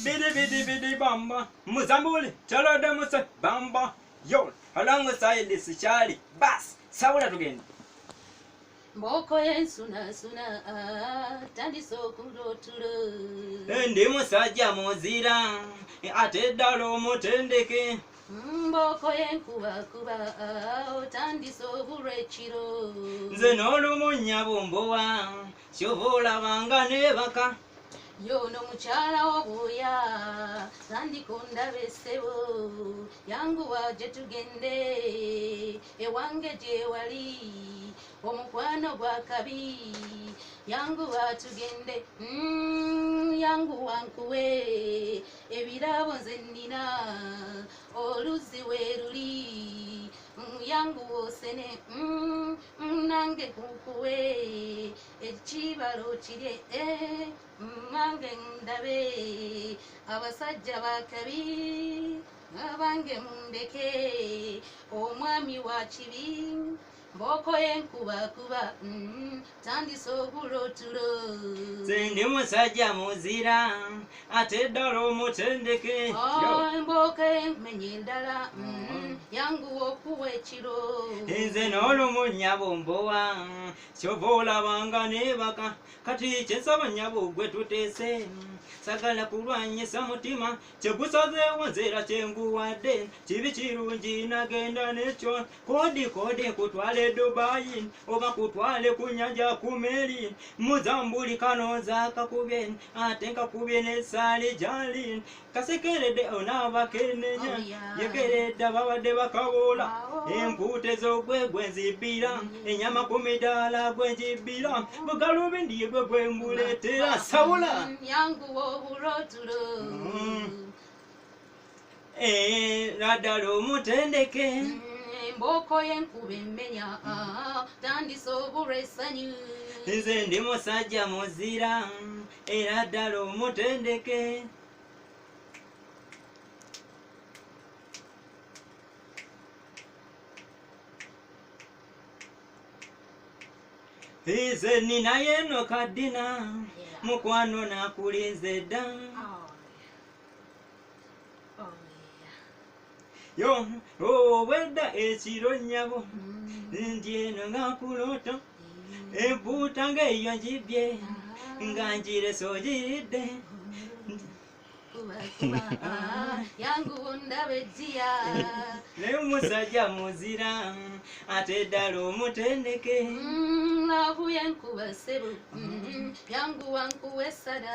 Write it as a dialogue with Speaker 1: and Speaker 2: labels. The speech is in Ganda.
Speaker 1: bidi bidi bamba muzambuli chalode musa bamba yo alango sayidi sichali bas sawula tugenda
Speaker 2: mboko yensuna tandisa okulotulo
Speaker 1: ndi musajja muzira ate ddala omutendeke
Speaker 2: mboko yenkubakuba otandisa obulwa ekiro
Speaker 1: nze n'olumunya bumbowa kyoba olabanga nebaka
Speaker 2: yono mukyala w'obuya tandika ondaba essebo yanguwa gye tugende ewange gye wali omukwano gwa kabi yanguwa tugende yanguwa nkuwe ebirabo nze nnina oluzzi weeruli yanguwa osene nange nkuwe ekibalo kirye nange ndabe abasajja bakabi abange mundeke omwami wa kibi mboko yenkubakuba tandisa obulotulo
Speaker 1: nze ndi musajja muzira ate ddala omutendeke
Speaker 2: mboko yenkumenye eddala yanguwa okuwa ekiro
Speaker 1: nze n'olumunya bumbowa kyoba olabanga nebaka kati kyensaba nnyabo gwe tuteese sagala kulwanyisa mutima kyegusazeewo nzeera kyenguwadde kibi kirungi nagenda nekyo kodi kutwale Dubai oba kutwale ku nyanja ku meri muzambuli kanoza kakubye ate nkakubye n'essaali gyali kasekeredde onaabakenenya yekeredde ababadde bakaboola empuute z'ogwe gwe nzibbira enyama ku midaala gwe njibbira bugalubindi gwe gwe mbuleetera sawula
Speaker 2: yanguwa obulotulo
Speaker 1: naddala omutendeke
Speaker 2: mboko yenkuba emmenya tandisa obulwa essanyu
Speaker 1: nze ndi musajja muzira era ddala omutendeke nze ninayo eno kaddina mukwano nakulinze dda yo obwedda ekiro nnyabo ndi eno nga nkuloota empuuta ng'eyo njibbye nga njirese ogiridde
Speaker 2: yanguwa ondaba ejjiya
Speaker 1: naye musajja muzira ate ddala omutendeke
Speaker 2: navuye nkuba ssebo yanguwa nkuwa essada